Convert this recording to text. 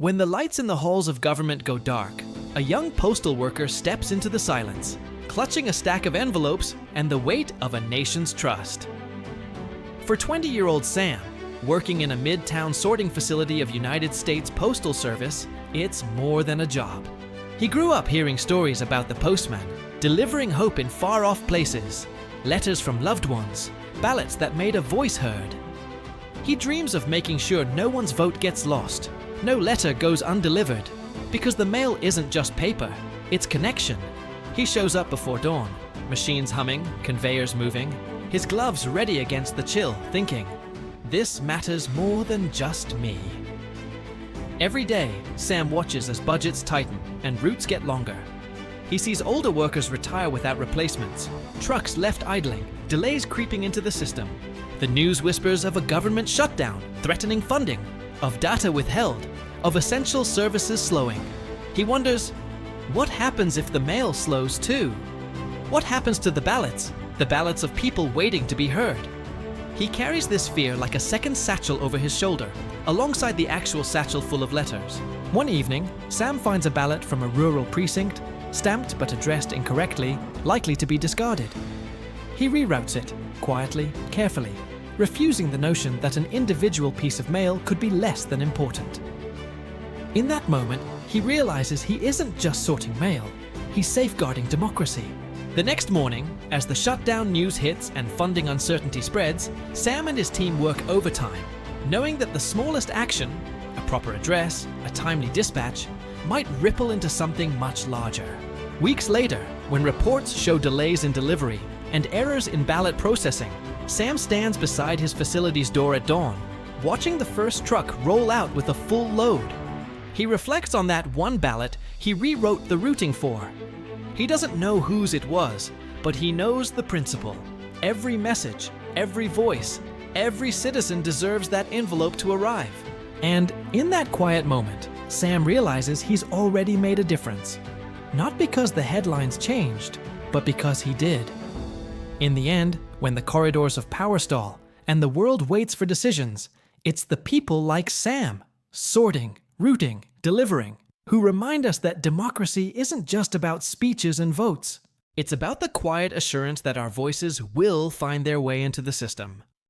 When the lights in the halls of government go dark, a young postal worker steps into the silence, clutching a stack of envelopes and the weight of a nation's trust. For 20-year-old Sam, working in a mid-town sorting facility of United States Postal Service, it's more than a job. He grew up hearing stories about the postman, delivering hope in far-off places, letters from loved ones, ballots that made a voice heard. He dreams of making sure no one's vote gets lost, no letter goes undelivered, because the mail isn't just paper, it's connection. He shows up before dawn, machines humming, conveyors moving, his gloves ready against the chill, thinking, this matters more than just me. Every day, Sam watches as budgets tighten and routes get longer. He sees older workers retire without replacements, trucks left idling, delays creeping into the system. The news whispers of a government shutdown threatening funding, of data withheld, of essential services slowing. He wonders, what happens if the mail slows too? What happens to the ballots of people waiting to be heard? He carries this fear like a second satchel over his shoulder, alongside the actual satchel full of letters. One evening, Sam finds a ballot from a rural precinct, stamped but addressed incorrectly, likely to be discarded. He reroutes it, quietly, carefully, refusing the notion that an individual piece of mail could be less than important. In that moment, he realizes he isn't just sorting mail, he's safeguarding democracy. The next morning, as the shutdown news hits and funding uncertainty spreads, Sam and his team work overtime, knowing that the smallest action, a proper address, a timely dispatch, might ripple into something much larger. Weeks later, when reports show delays in delivery and errors in ballot processing, Sam stands beside his facility's door at dawn, watching the first truck roll out with a full load. He reflects on that one ballot he rewrote the routing for. He doesn't know whose it was, but he knows the principle. Every message, every voice, every citizen deserves that envelope to arrive. And in that quiet moment, Sam realizes he's already made a difference. Not because the headlines changed, but because he did. In the end, when the corridors of power stall and the world waits for decisions, it's the people like Sam, sorting, routing, delivering, who remind us that democracy isn't just about speeches and votes. It's about the quiet assurance that our voices will find their way into the system.